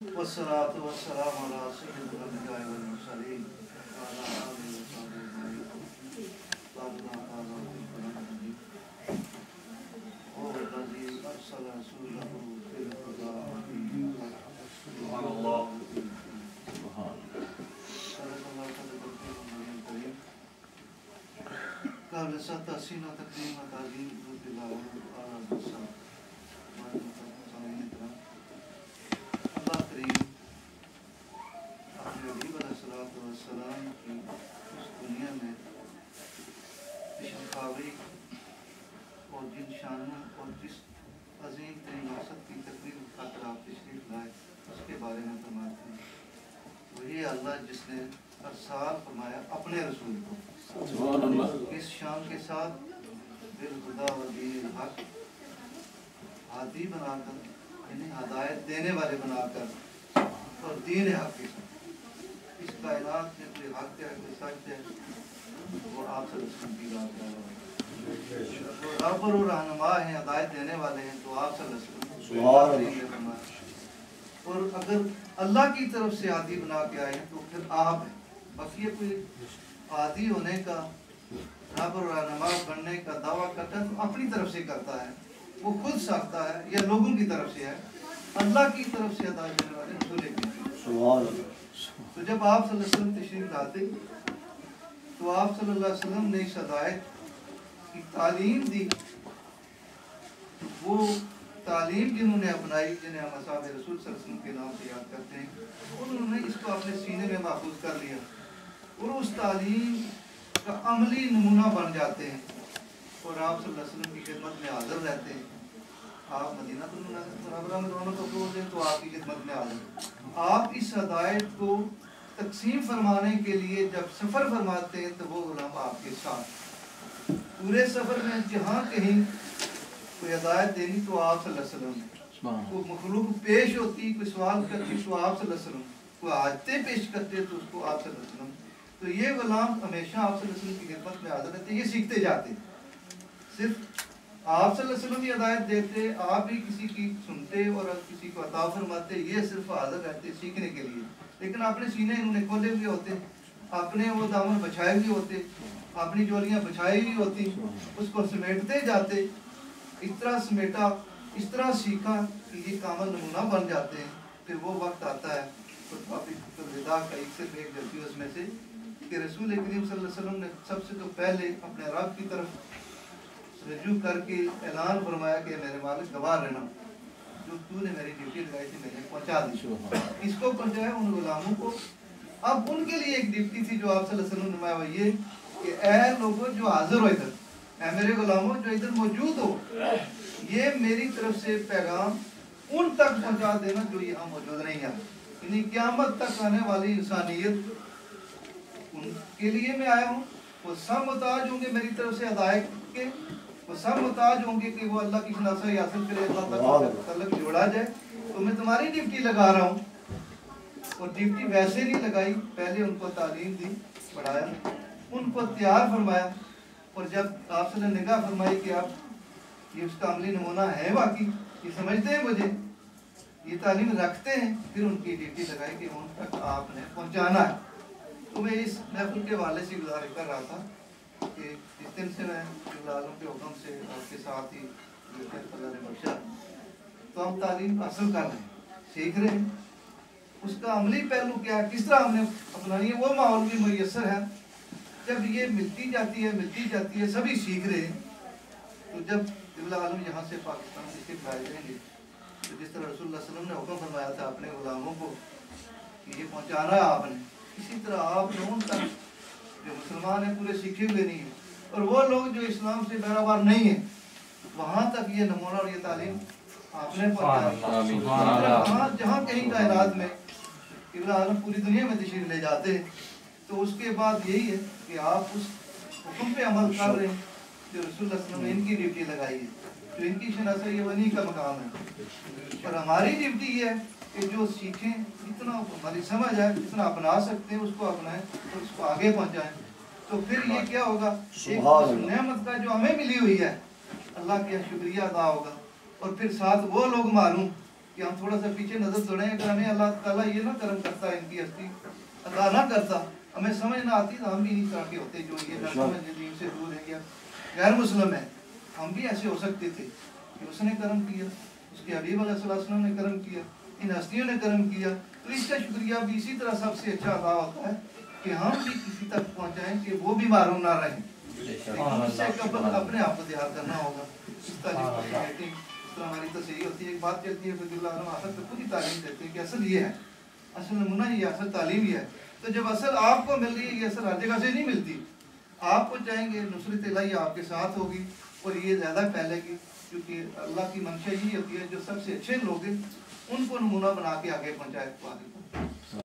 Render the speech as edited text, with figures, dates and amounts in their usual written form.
والصلاة والسلام على سيد الأنبياء والمرسلين وعلى آله وصحبه أجمعين. ربنا تعالى في القرآن المجيد هو الذي أرسل رسوله بالهدى ودين الحق سبحان الله صدق الله صدق النبي الكريم قبل تحسين وتكريم وتعظيم ذو الجلال والإكرام. اللہ کریم اپنے حبیب علیہ السلام کی اس دنیا میں تشریفاوری اور جن شانوں اور جس عظیم ترین مقصد کی تقریر خاطر آپ تشریف لائے اس کے بارے میں فرماتے ہیں وہی اللہ جس نے ارسال فرمایا اپنے رسول کو اس شان کے ساتھ بالہدی ودین الحق ہادی بنا کر یعنی ہدایت دینے والے بنا کر اور دین حق کے ساتھ اس کائنات میں کوئی حق ہے کوئی سچ ہے وہ آپ سے رسول کی بات کر رہا ہے وہ رہبر و رہنما ہیں ہدایت دینے والے ہیں تو آپ سے رسول اور اگر اللہ کی طرف سے عادی بنا کے آئے ہیں تو پھر آپ ہیں بس یہ کوئی عادی ہونے کا رہبر و رہنما بننے کا دعویٰ کرتا ہے تو اپنی طرف سے کرتا ہے وہ خود ساختہ ہے یا لوگوں کی طرف سے ہے اللہ کی طرف سے ہدایت دینے والے رسول ہیں تو جب آپ صلی اللہ علیہ وسلم تشریف لاتے تو آپ صلی اللہ علیہ وسلم نے اس ہدایت کی تعلیم دی وہ تعلیم جنہوں نے اپنائی جنہیں ہم اصحاب رسول صلی اللہ علیہ وسلم کے نام سے یاد کرتے ہیں انہوں نے اس کو اپنے سینے میں محفوظ کر لیا اور اس تعلیم کا عملی نمونہ بن جاتے ہیں اور آپ صلی اللہ علیہ وسلم کی خدمت میں حاضر رہتے ہیں آپ مدینہ منورہ میں دونوں کو پروز ہیں تو آپ کی خدمت میں حاضر آپ اس ہدایت کو تقسیم فرمانے کے لیے جب سفر فرماتے ہیں تو وہ غلام آپ کے ساتھ پورے سفر میں جہاں کہیں کوئی ہدایت دینی تو آپ صلی اللہ علیہ وسلم کوئی مخلوق پیش ہوتی کوئی سوال کرتی تو آپ صلی اللہ علیہ وسلم کوئی حاجتیں پیش کرتے تو اس کو آپ صلی اللہ علیہ وسلم تو یہ غلام ہمیشہ آپ صلی اللہ علیہ وسلم کی خدمت میں حاضر رہتے یہ سیکھتے جاتے صرف آپ صلی اللہ علیہ وسلم کی ہدایت دیتے آپ ہی کسی کی سنتے اور کسی کو عطا فرماتے یہ صرف حاضر رہتے سیکھنے کے لیے لیکن اپنے سینے انہوں نے کھولے ہوئے ہوتے اپنے وہ دامن بچھائے ہوئے ہوتے اپنی جولیاں بچھائی ہوئی ہوتی اس کو سمیٹتے جاتے اس طرح سمیٹا اس طرح سیکھا کہ یہ کامل نمونہ بن جاتے ہیں پھر وہ وقت آتا ہے الوداع کا صرف ایک جلدی اس میں سے کہ رسول کریم صلی اللہ علیہ وسلم نے سب سے تو پہلے اپنے رب کی طرف رجوع کر کے اعلان فرمایا کہ میرے مالک گواہ رہنا جو تو نے میری ڈیوٹی لگائی تھی میں نے پہنچا دی اس کو پہنچایا ان غلاموں کو اب ان کے لیے ایک ڈیوٹی تھی جو آپ صلی اللہ علیہ وسلم نے نمایا وہ یہ کہ اے لوگوں جو حاضر ہو ادھر اے میرے غلاموں جو ادھر موجود ہو یہ میری طرف سے پیغام ان تک پہنچا دینا جو یہاں موجود نہیں ہے یعنی قیامت تک آنے والی انسانیت ان کے لیے میں آیا ہوں وہ سب محتاج ہوں گے میری طرف سے ہدایت کے وہ سب محتاج ہوں گے کہ وہ اللہ کی شناسائی حاصل کرے اللہ تک تعلق جوڑا جائے تو میں تمہاری ڈیوٹی لگا رہا ہوں اور ڈیوٹی ویسے نہیں لگائی پہلے ان کو تعلیم دی پڑھایا ان کو تیار فرمایا اور جب آپ سے نے نگاہ فرمائی کہ آپ یہ اس کا عملی نمونہ ہے واقعی یہ سمجھتے ہیں مجھے یہ تعلیم رکھتے ہیں پھر ان کی ڈیوٹی لگائی کہ ان تک آپ نے پہنچانا ہے تو میں اس محفل کے والے سے گزارش کر رہا تھا کہ اس دن سے میں عالم کے حکم سے آپ کے ساتھ ہی اللہ نے بخشا تو ہم تعلیم حاصل کر رہے ہیں سیکھ رہے ہیں اس کا عملی پہلو کیا ہے کس طرح ہم نے اپنانی ہے وہ ماحول بھی میسر ہے جب یہ ملتی جاتی ہے سبھی سیکھ رہے ہیں تو جب ابن عالم یہاں سے پاکستان سے لائے جائیں گے تو جس طرح رسول اللہ صلی اللہ علیہ وسلم نے حکم فرمایا تھا اپنے غلاموں کو کہ یہ پہنچانا ہے آپ نے اسی طرح آپ لوگوں تک جو مسلمان ہیں پورے سیکھے ہوئے نہیں ہیں اور وہ لوگ جو اسلام سے بیراوار نہیں ہیں وہاں تک یہ نمونہ اور یہ تعلیم آپ نے پہنچایا جہاں کہیں کائنات میں ابن عالم پوری دنیا میں تشریف لے جاتے ہیں تو اس کے بعد یہی ہے کہ آپ اس حکم پہ عمل کر رہے ہیں جو رسول اللہ صلی اللہ علیہ وسلم نے ان کی ڈیوٹی لگائی ہے جو ان کی شناسائی ونی کا مقام ہے اور ہماری ڈیوٹی یہ ہے کہ جو سیکھیں جتنا ہماری سمجھ آئے جتنا اپنا سکتے ہیں اس کو اپنائیں اور اس کو آگے پہنچائیں تو پھر یہ کیا ہوگا ایک نعمت کا جو ہمیں ملی ہوئی ہے اللہ کا شکریہ ادا ہوگا اور پھر ساتھ وہ لوگ معلوم کہ ہم تھوڑا سا پیچھے نظر دوڑیں. اگر ہمیں اللہ تعالیٰ یہ نہ کرم کرتا ان کی ہستی عطا نہ کرتا, ہمیں سمجھ نہ آتی تو ہم بھی نہیں طرح کے ہوتے جو یہ نہ سمجھ دین سے دور ہے یا غیر مسلم ہے. ہم بھی ایسے ہو سکتے تھے کہ اس نے کرم کیا, اس کے حبیب علیہ الصلوۃ والسلام نے کرم کیا, ان ہستیوں نے کرم کیا. تو اس کا شکریہ بھی اسی طرح سب سے اچھا ادا ہوتا ہے کہ ہم بھی کسی تک پہنچائیں کہ وہ بھی معروم نہ رہیں. اس سے قبل اپنے آپ کو دیہات کرنا ہوگا. اس طرح ہماری تصحیح ہوتی ہے. ایک بات کہتی ہے فضل اللہ عنہ, اصل تو پوری تعلیم دیتے ہیں کہ اصل یہ ہے, اصل نمونہ یہ, اصل تعلیم یہ ہے. تو جب اصل آپ کو مل رہی ہے, یہ اصل ہر جگہ سے نہیں ملتی. آپ کو چاہیں گے نصرت الہی آپ کے ساتھ ہوگی اور یہ زیادہ پھیلے گی, کیونکہ اللہ کی منشا یہی ہوتی ہے جو سب سے اچھے لوگ ہیں ان کو نمونہ بنا کے آگے پہنچائے.